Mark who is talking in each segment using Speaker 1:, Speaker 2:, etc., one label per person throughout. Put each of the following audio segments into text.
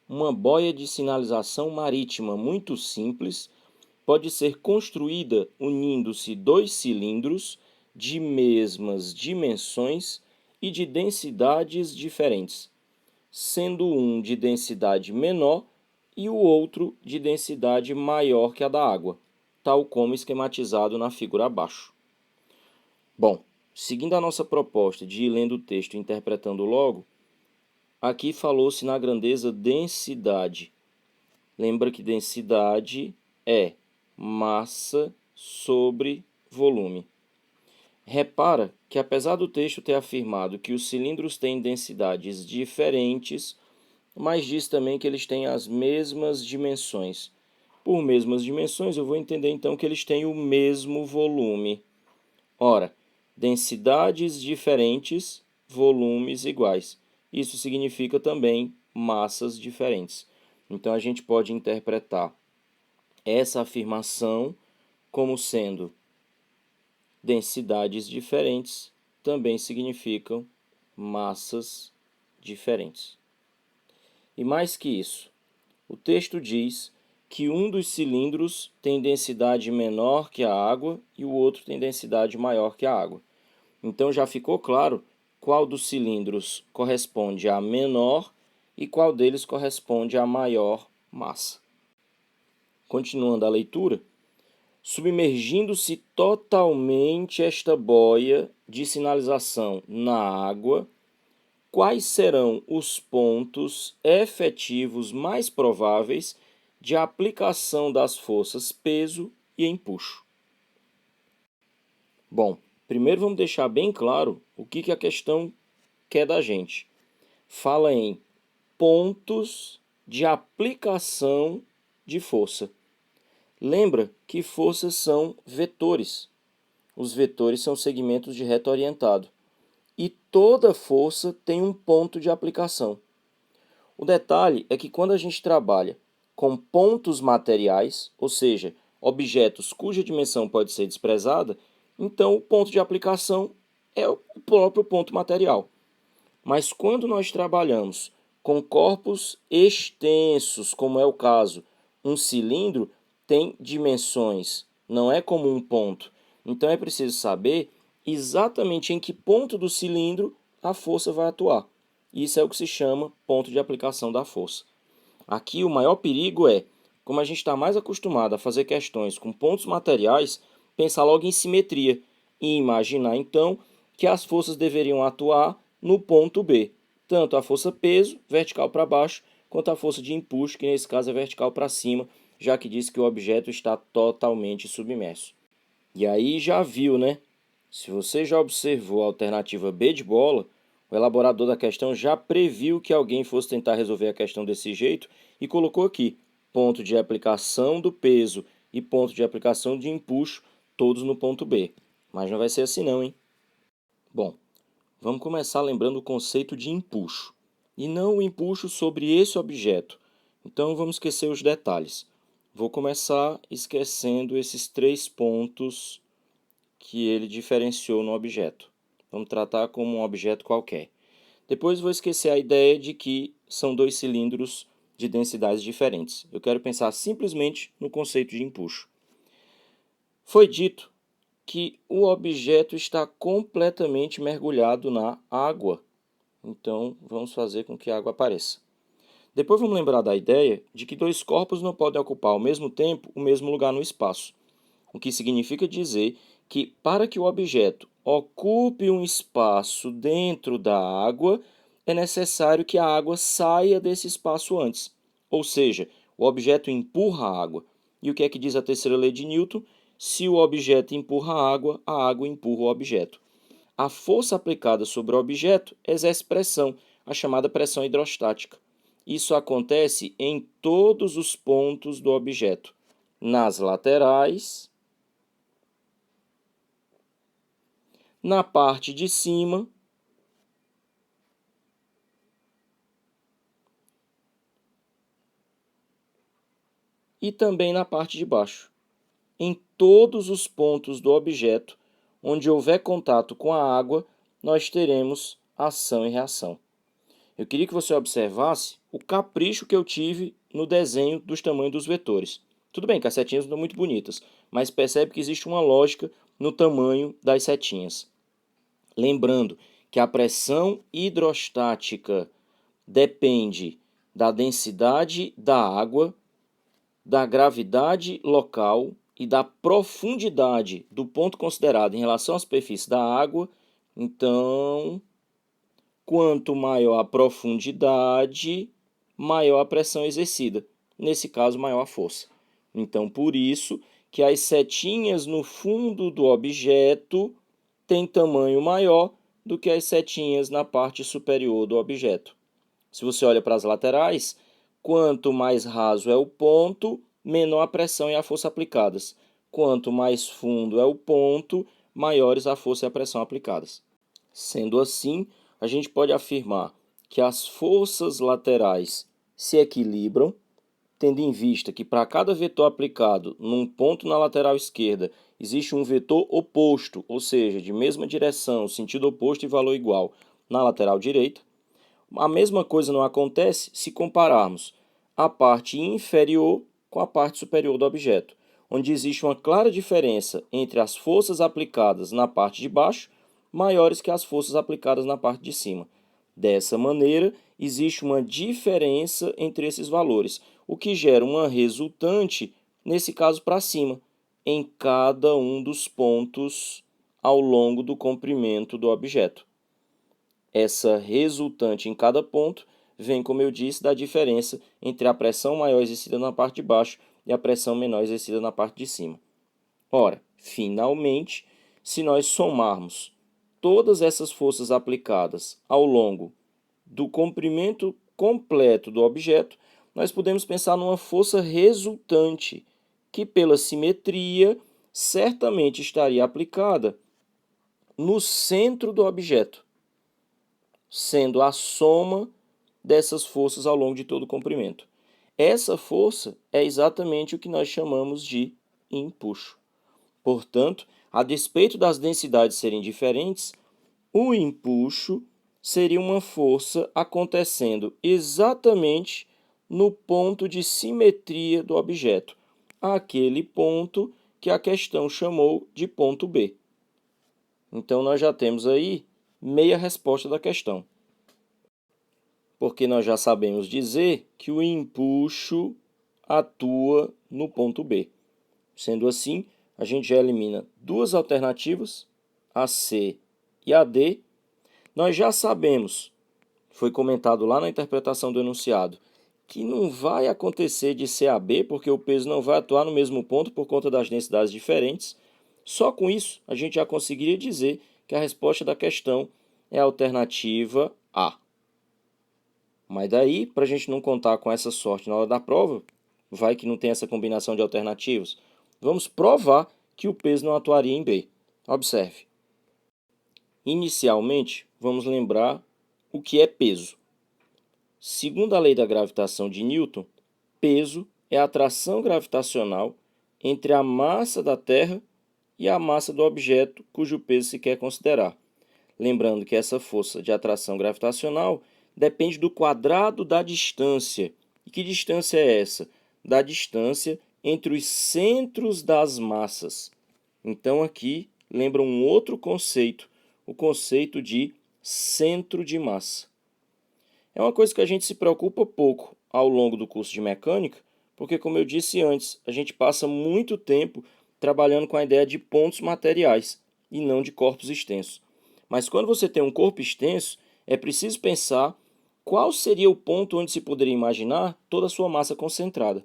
Speaker 1: Uma boia de sinalização marítima muito simples pode ser construída unindo-se dois cilindros de mesmas dimensões e de densidades diferentes, sendo um de densidade menor e o outro de densidade maior que a da água, tal como esquematizado na figura abaixo. Bom, seguindo a nossa proposta de ir lendo o texto e interpretando logo, aqui falou-se na grandeza densidade. Lembra que densidade é massa sobre volume. Repara que, apesar do texto ter afirmado que os cilindros têm densidades diferentes, mas diz também que eles têm as mesmas dimensões. Por mesmas dimensões, eu vou entender então que eles têm o mesmo volume. Ora, densidades diferentes, volumes iguais. Isso significa também massas diferentes. Então, a gente pode interpretar essa afirmação como sendo densidades diferentes também significam massas diferentes. E mais que isso, o texto diz que um dos cilindros tem densidade menor que a água e o outro tem densidade maior que a água. Então já ficou claro qual dos cilindros corresponde à menor e qual deles corresponde à maior massa. Continuando a leitura, submergindo-se totalmente esta boia de sinalização na água, quais serão os pontos efetivos mais prováveis de aplicação das forças peso e empuxo? Bom, primeiro vamos deixar bem claro o que a questão quer da gente. Fala em pontos de aplicação de força. Lembra que forças são vetores. Os vetores são segmentos de reto orientado. E toda força tem um ponto de aplicação. O detalhe é que quando a gente trabalha com pontos materiais, ou seja, objetos cuja dimensão pode ser desprezada, então o ponto de aplicação é o próprio ponto material. Mas quando nós trabalhamos com corpos extensos, como é o caso, um cilindro tem dimensões, não é como um ponto. Então é preciso saber exatamente em que ponto do cilindro a força vai atuar. Isso é o que se chama ponto de aplicação da força. Aqui o maior perigo é, como a gente está mais acostumado a fazer questões com pontos materiais, pensar logo em simetria e imaginar então que as forças deveriam atuar no ponto B, tanto a força peso, vertical para baixo, quanto a força de empuxo, que nesse caso é vertical para cima, já que diz que o objeto está totalmente submerso. E aí já viu, né? Se você já observou a alternativa B de bola, o elaborador da questão já previu que alguém fosse tentar resolver a questão desse jeito e colocou aqui ponto de aplicação do peso e ponto de aplicação de empuxo, todos no ponto B. Mas não vai ser assim não, hein? Bom, vamos começar lembrando o conceito de empuxo, e não o empuxo sobre esse objeto. Então vamos esquecer os detalhes. Vou começar esquecendo esses 3 pontos que ele diferenciou no objeto. Vamos tratar como um objeto qualquer. Depois vou esquecer a ideia de que são 2 cilindros de densidades diferentes. Eu quero pensar simplesmente no conceito de empuxo. Foi dito que o objeto está completamente mergulhado na água. Então, vamos fazer com que a água apareça. Depois vamos lembrar da ideia de que 2 corpos não podem ocupar ao mesmo tempo o mesmo lugar no espaço, o que significa dizer que para que o objeto ocupe um espaço dentro da água, é necessário que a água saia desse espaço antes. Ou seja, o objeto empurra a água. E o que é que diz a terceira lei de Newton? Se o objeto empurra a água empurra o objeto. A força aplicada sobre o objeto exerce pressão, a chamada pressão hidrostática. Isso acontece em todos os pontos do objeto, nas laterais, na parte de cima e também na parte de baixo. Em todos os pontos do objeto onde houver contato com a água, nós teremos ação e reação. Eu queria que você observasse o capricho que eu tive no desenho dos tamanhos dos vetores. Tudo bem que as setinhas não estão muito bonitas, mas percebe que existe uma lógica no tamanho das setinhas. Lembrando que a pressão hidrostática depende da densidade da água, da gravidade local e da profundidade do ponto considerado em relação à superfície da água. Então, quanto maior a profundidade, maior a pressão exercida. Nesse caso, maior a força. Então, por isso que as setinhas no fundo do objeto têm tamanho maior do que as setinhas na parte superior do objeto. Se você olha para as laterais, quanto mais raso é o ponto, menor a pressão e a força aplicadas. Quanto mais fundo é o ponto, maiores a força e a pressão aplicadas. Sendo assim, a gente pode afirmar que as forças laterais se equilibram, tendo em vista que para cada vetor aplicado num ponto na lateral esquerda, existe um vetor oposto, ou seja, de mesma direção, sentido oposto e valor igual, na lateral direita. A mesma coisa não acontece se compararmos a parte inferior com a parte superior do objeto, onde existe uma clara diferença entre as forças aplicadas na parte de baixo maiores que as forças aplicadas na parte de cima. Dessa maneira, existe uma diferença entre esses valores, o que gera uma resultante, nesse caso para cima, em cada um dos pontos ao longo do comprimento do objeto. Essa resultante em cada ponto vem, como eu disse, da diferença entre a pressão maior exercida na parte de baixo e a pressão menor exercida na parte de cima. Ora, finalmente, se nós somarmos todas essas forças aplicadas ao longo do comprimento completo do objeto, nós podemos pensar numa força resultante, que pela simetria certamente estaria aplicada no centro do objeto, sendo a soma dessas forças ao longo de todo o comprimento. Essa força é exatamente o que nós chamamos de empuxo. Portanto, a despeito das densidades serem diferentes, o empuxo seria uma força acontecendo exatamente no ponto de simetria do objeto, aquele ponto que a questão chamou de ponto B. Então, nós já temos aí meia resposta da questão. Porque nós já sabemos dizer que o empuxo atua no ponto B. Sendo assim, a gente já elimina duas alternativas, a C e a D. Nós já sabemos, foi comentado lá na interpretação do enunciado, que não vai acontecer de C a B, porque o peso não vai atuar no mesmo ponto por conta das densidades diferentes. Só com isso, a gente já conseguiria dizer que a resposta da questão é a alternativa A. Mas daí, para a gente não contar com essa sorte na hora da prova, vai que não tem essa combinação de alternativas, vamos provar que o peso não atuaria em B. Observe. Inicialmente, vamos lembrar o que é peso. Segundo a lei da gravitação de Newton, peso é a atração gravitacional entre a massa da Terra e a massa do objeto cujo peso se quer considerar. Lembrando que essa força de atração gravitacional depende do quadrado da distância. E que distância é essa? Da distância entre os centros das massas. Então, aqui lembra um outro conceito, o conceito de centro de massa. É uma coisa que a gente se preocupa pouco ao longo do curso de mecânica, porque, como eu disse antes, a gente passa muito tempo trabalhando com a ideia de pontos materiais e não de corpos extensos. Mas quando você tem um corpo extenso, é preciso pensar qual seria o ponto onde se poderia imaginar toda a sua massa concentrada.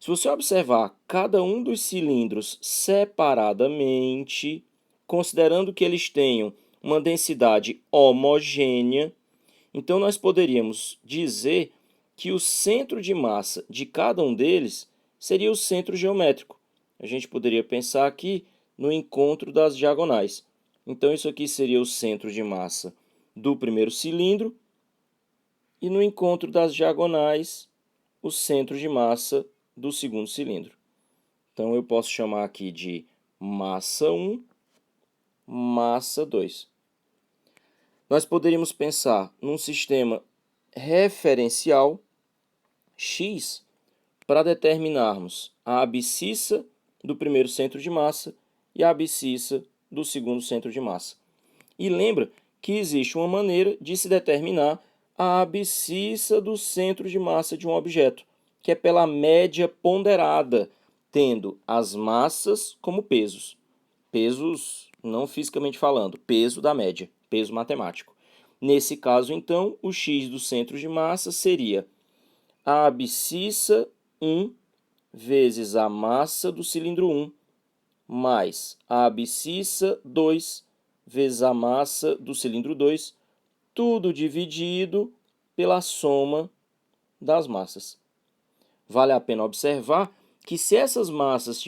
Speaker 1: Se você observar cada um dos cilindros separadamente, considerando que eles tenham uma densidade homogênea, então nós poderíamos dizer que o centro de massa de cada um deles seria o centro geométrico. A gente poderia pensar aqui no encontro das diagonais. Então, isso aqui seria o centro de massa do primeiro cilindro e no encontro das diagonais, o centro de massa do segundo cilindro. Então, eu posso chamar aqui de massa 1, massa 2. Nós poderíamos pensar num sistema referencial x para determinarmos a abscissa do primeiro centro de massa e a abscissa do segundo centro de massa. E lembra que existe uma maneira de se determinar a abscissa do centro de massa de um objeto, que é pela média ponderada, tendo as massas como pesos. Pesos não fisicamente falando, peso da média, peso matemático. Nesse caso, então, o x do centro de massa seria a abscissa 1 vezes a massa do cilindro 1, mais a abscissa 2 vezes a massa do cilindro 2, tudo dividido pela soma das massas. Vale a pena observar que se essas massas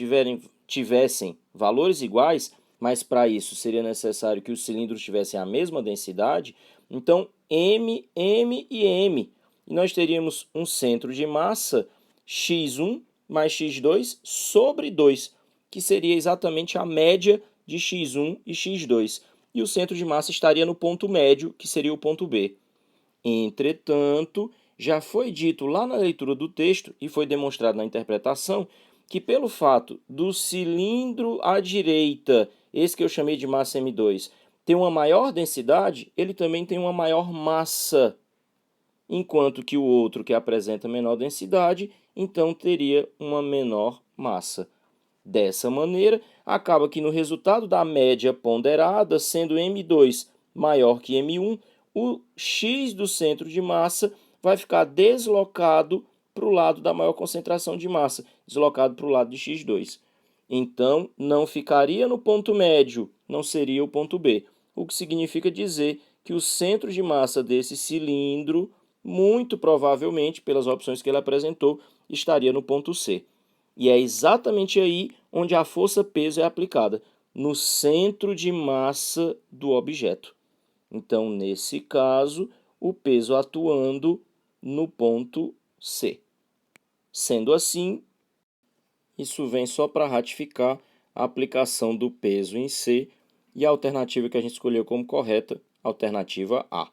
Speaker 1: tivessem valores iguais, mas para isso seria necessário que os cilindros tivessem a mesma densidade, então M, M e M. E nós teríamos um centro de massa x1 mais x2 sobre 2, que seria exatamente a média de x1 e x2. E o centro de massa estaria no ponto médio, que seria o ponto B. Entretanto, já foi dito lá na leitura do texto e foi demonstrado na interpretação que pelo fato do cilindro à direita, esse que eu chamei de massa M2, ter uma maior densidade, ele também tem uma maior massa, enquanto que o outro que apresenta menor densidade, então teria uma menor massa. Dessa maneira, acaba que no resultado da média ponderada, sendo M2 maior que M1, o x do centro de massa vai ficar deslocado para o lado da maior concentração de massa, deslocado para o lado de x2. Então, não ficaria no ponto médio, não seria o ponto B, o que significa dizer que o centro de massa desse cilindro, muito provavelmente, pelas opções que ele apresentou, estaria no ponto C. E é exatamente aí onde a força-peso é aplicada, no centro de massa do objeto. Então, nesse caso, o peso atuando no ponto C. Sendo assim, isso vem só para ratificar a aplicação do peso em C e a alternativa que a gente escolheu como correta, alternativa A.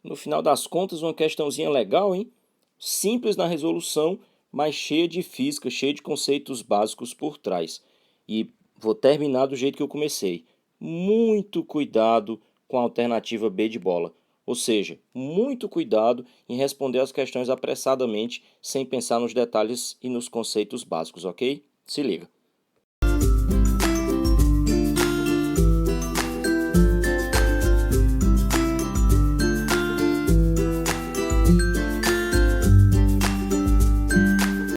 Speaker 1: No final das contas, uma questãozinha legal, hein? Simples na resolução, mas cheia de física, cheia de conceitos básicos por trás. E vou terminar do jeito que eu comecei. Muito cuidado com a alternativa B de bola. Ou seja, muito cuidado em responder as questões apressadamente, sem pensar nos detalhes e nos conceitos básicos, ok? Se liga.